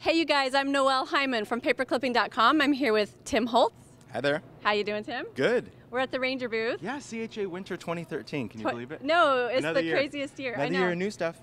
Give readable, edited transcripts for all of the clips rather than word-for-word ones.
Hey you guys, I'm Noelle Hyman from paperclipping.com. I'm here with Tim Holtz. Hi there. How you doing, Tim? Good. We're at the Ranger booth. Yeah, CHA Winter 2013. Can you believe it? No, it's Another the year. craziest year. Another I know. year of new stuff.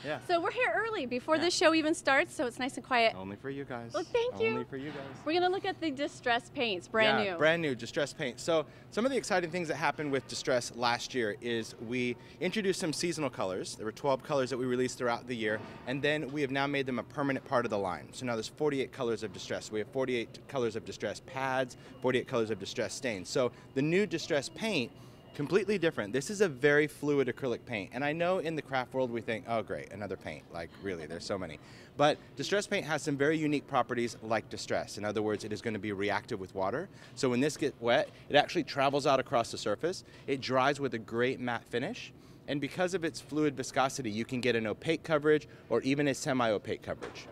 Yeah. So we're here early before Yeah. the show even starts, so it's nice and quiet. Only for you guys. Well, thank you. Only for you guys. We're going to look at the Distress paints, brand new. Brand new Distress paint. So some of the exciting things that happened with Distress last year is we introduced some seasonal colors. There were 12 colors that we released throughout the year, and then we have now made them a permanent part of the line. So now there's 48 colors of Distress. We have 48 colors of Distress pads, 48 colors of Distress stains. So the new Distress paint, completely different. This is a very fluid acrylic paint. And I know in the craft world we think, oh great, another paint. Like really, there's so many. But Distress paint has some very unique properties like Distress. In other words, it is going to be reactive with water. So when this gets wet, it actually travels out across the surface. It dries with a great matte finish. And because of its fluid viscosity, you can get an opaque coverage or even a semi-opaque coverage.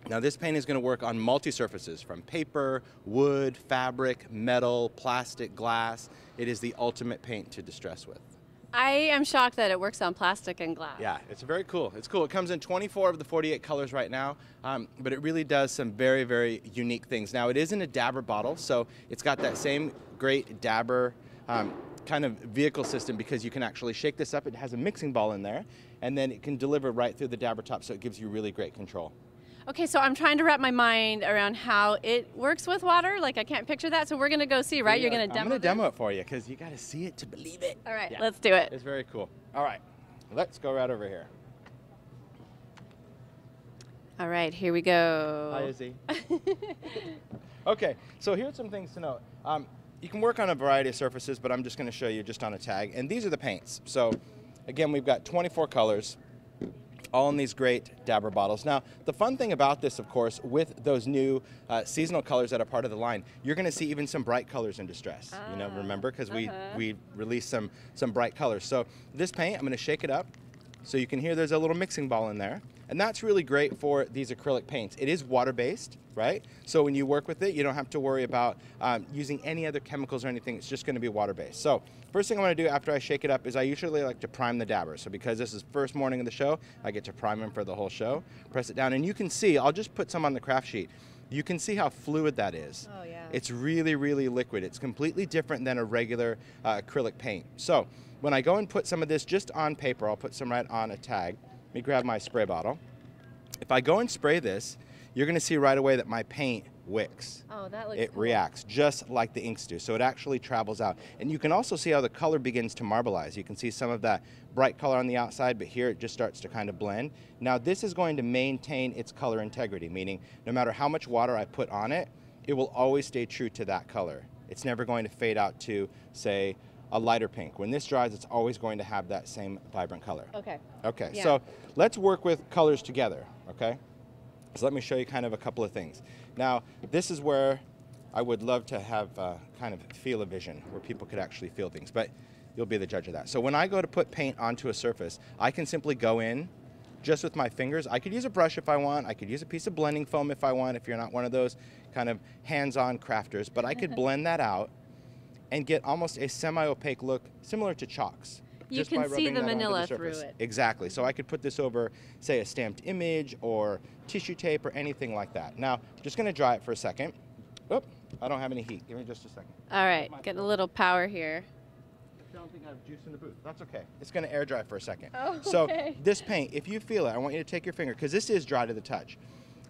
Now this paint is going to work on multi-surfaces from paper, wood, fabric, metal, plastic, glass. It is the ultimate paint to distress with. I am shocked that it works on plastic and glass. Yeah, it's very cool. It's cool. It comes in 24 of the 48 colors right now, but it really does some very, very unique things. Now it is in a dabber bottle, so it's got that same great dabber kind of vehicle system because you can actually shake this up. It has a mixing ball in there, and then it can deliver right through the dabber top, so it gives you really great control. Okay, so I'm trying to wrap my mind around how it works with water. Like I can't picture that, so we're gonna go see, right? Yeah, You're gonna demo I'm gonna this? demo it for you because you gotta see it to believe it. All right, Yeah. let's do it. It's very cool. All right, let's go right over here. All right, here we go. Hi, Izzy. Okay, so here's some things to know. You can work on a variety of surfaces, but I'm just gonna show you just on a tag. And these are the paints. So again, we've got 24 colors, all in these great dabber bottles. Now, the fun thing about this, of course, with those new seasonal colors that are part of the line, you're going to see even some bright colors in Distress. You know, remember, because we released some bright colors. So this paint, I'm going to shake it up, so you can hear there's a little mixing ball in there, and that's really great for these acrylic paints. It is water-based, right? So when you work with it, you don't have to worry about using any other chemicals or anything. It's just going to be water-based. So first thing I'm going to do after I shake it up is I usually like to prime the dabber. So because this is first morning of the show, I get to prime them for the whole show. Press it down, and you can see, I'll just put some on the craft sheet. You can see how fluid that is. Oh, yeah. It's really, really liquid. It's completely different than a regular acrylic paint. So when I go and put some of this just on paper, I'll put some right on a tag. Let me grab my spray bottle. If I go and spray this, you're going to see right away that my paint wicks. Oh, that looks It cool. reacts just like the inks do, so it actually travels out. And you can also see how the color begins to marbleize. You can see some of that bright color on the outside, but here it just starts to kind of blend. Now this is going to maintain its color integrity, meaning no matter how much water I put on it, it will always stay true to that color. It's never going to fade out to, say, a lighter pink. When this dries, it's always going to have that same vibrant color. Okay. Okay, Yeah. so let's work with colors together, okay? So let me show you kind of a couple of things. Now, this is where I would love to have kind of feel-o-vision, where people could actually feel things, but you'll be the judge of that. So when I go to put paint onto a surface, I can simply go in just with my fingers. I could use a brush if I want. I could use a piece of blending foam if I want, if you're not one of those kind of hands-on crafters, but I could blend that out and get almost a semi-opaque look similar to chalks. You just can by see rubbing the that onto manila surface. through it. Exactly. So I could put this over, say, a stamped image or tissue tape or anything like that. Now, I'm just going to dry it for a second. Oop, I don't have any heat. Give me just a second. All right, getting a little power here. I don't think I have juice in the booth. That's okay. It's going to air dry for a second. Oh, so okay. this paint, if you feel it, I want you to take your finger, because this is dry to the touch.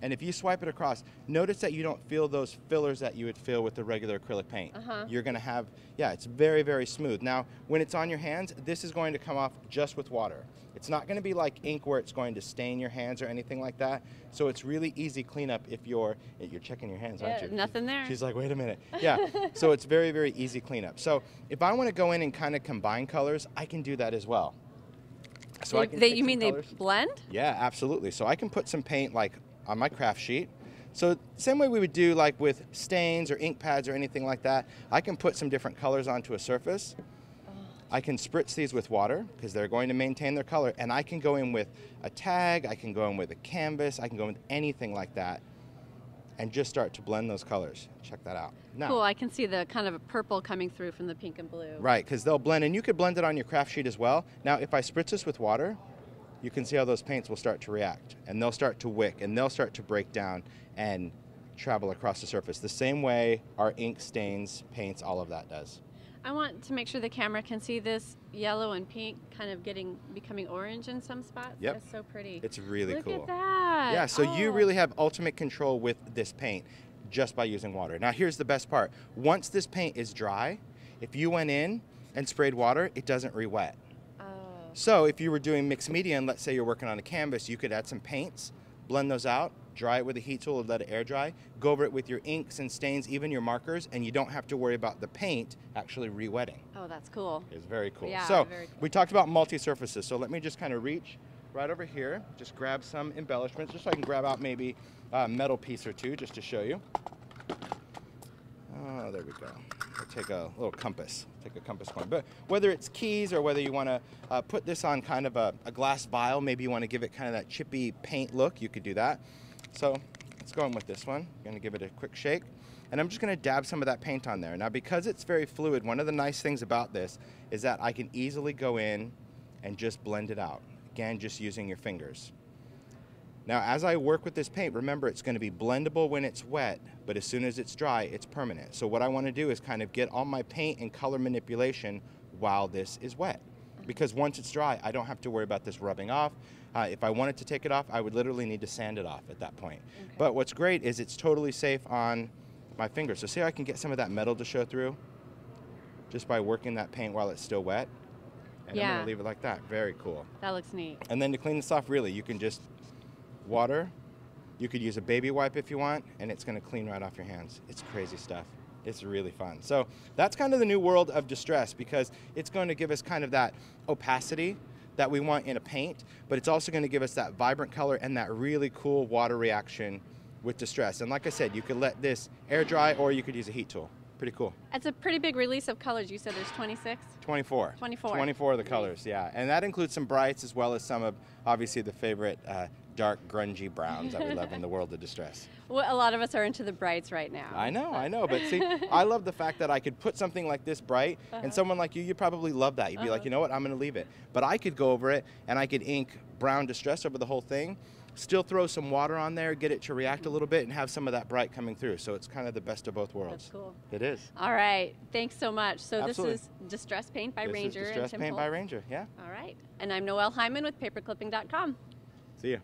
And if you swipe it across, notice that you don't feel those fillers that you would feel with the regular acrylic paint. You're going to have, yeah, it's very, very smooth. Now, when it's on your hands, this is going to come off just with water. It's not going to be like ink where it's going to stain your hands or anything like that. So it's really easy cleanup if you're checking your hands, aren't you? Nothing there. She's like, wait a minute. Yeah, so it's very, very easy cleanup. So if I want to go in and kind of combine colors, I can do that as well. So I can take You some mean colors. they blend? Yeah, absolutely. So I can put some paint like on my craft sheet. So same way we would do like with stains or ink pads or anything like that, I can put some different colors onto a surface. I can spritz these with water because they're going to maintain their color, and I can go in with a tag, I can go in with a canvas, I can go in with anything like that and just start to blend those colors. Check that out. Now, Cool, I can see the kind of a purple coming through from the pink and blue. right, because they'll blend, and you could blend it on your craft sheet as well. Now, if I spritz this with water, you can see how those paints will start to react, and they'll start to wick, and they'll start to break down and travel across the surface the same way our ink stains, paints, all of that does. I want to make sure the camera can see this yellow and pink kind of becoming orange in some spots. Yep. That's so pretty. It's really cool. Look at that. Yeah, so you really have ultimate control with this paint just by using water. Now here's the best part. Once this paint is dry, if you went in and sprayed water, it doesn't re-wet. Oh. So if you were doing mixed media, and let's say you're working on a canvas, you could add some paints, blend those out, dry it with a heat tool and let it air dry, go over it with your inks and stains, even your markers, and you don't have to worry about the paint actually re-wetting. Oh, that's cool. It's very cool. Yeah, so very cool. we talked about multi-surfaces, so let me just kind of reach right over here, just grab some embellishments, just so I can grab out maybe a metal piece or two just to show you. Oh, there we go. I'll take a little compass, take a compass point. But whether it's keys or whether you want to put this on kind of a glass vial, maybe you want to give it kind of that chippy paint look, you could do that. So let's go in with this one. I'm going to give it a quick shake. And I'm just going to dab some of that paint on there. Now, because it's very fluid, one of the nice things about this is that I can easily go in and just blend it out. Again, just using your fingers. Now, as I work with this paint, remember it's going to be blendable when it's wet, but as soon as it's dry, it's permanent. So what I want to do is kind of get all my paint and color manipulation while this is wet. Because once it's dry, I don't have to worry about this rubbing off. If I wanted to take it off, I would literally need to sand it off at that point. Okay. But what's great is it's totally safe on my fingers. So see how I can get some of that metal to show through just by working that paint while it's still wet? And I'm going to leave it like that. Very cool. That looks neat. And then to clean this off, really, you can just water. You could use a baby wipe if you want, and it's going to clean right off your hands. It's crazy stuff. It's really fun. So that's kind of the new world of distress, because it's going to give us kind of that opacity that we want in a paint, but it's also going to give us that vibrant color and that really cool water reaction with distress. And like I said, you could let this air dry or you could use a heat tool. Pretty cool. It's a pretty big release of colors. You said there's 26? 24. 24 of the colors, yeah. And that includes some brights as well as some of, obviously, the favorite dark, grungy browns that we love in the world of distress. Well, a lot of us are into the brights right now. I know. But see, I love the fact that I could put something like this bright, and someone like you probably love that. You'd be like, you know what, I'm going to leave it. But I could go over it, and I could ink brown distress over the whole thing, still throw some water on there, get it to react a little bit, and have some of that bright coming through. So it's kind of the best of both worlds. That's cool. It is. All right. Thanks so much. So Absolutely. This is Distress Paint by This Ranger. is Distress Paint by Ranger, yeah. All right. And I'm Noelle Hyman with paperclipping.com. See ya.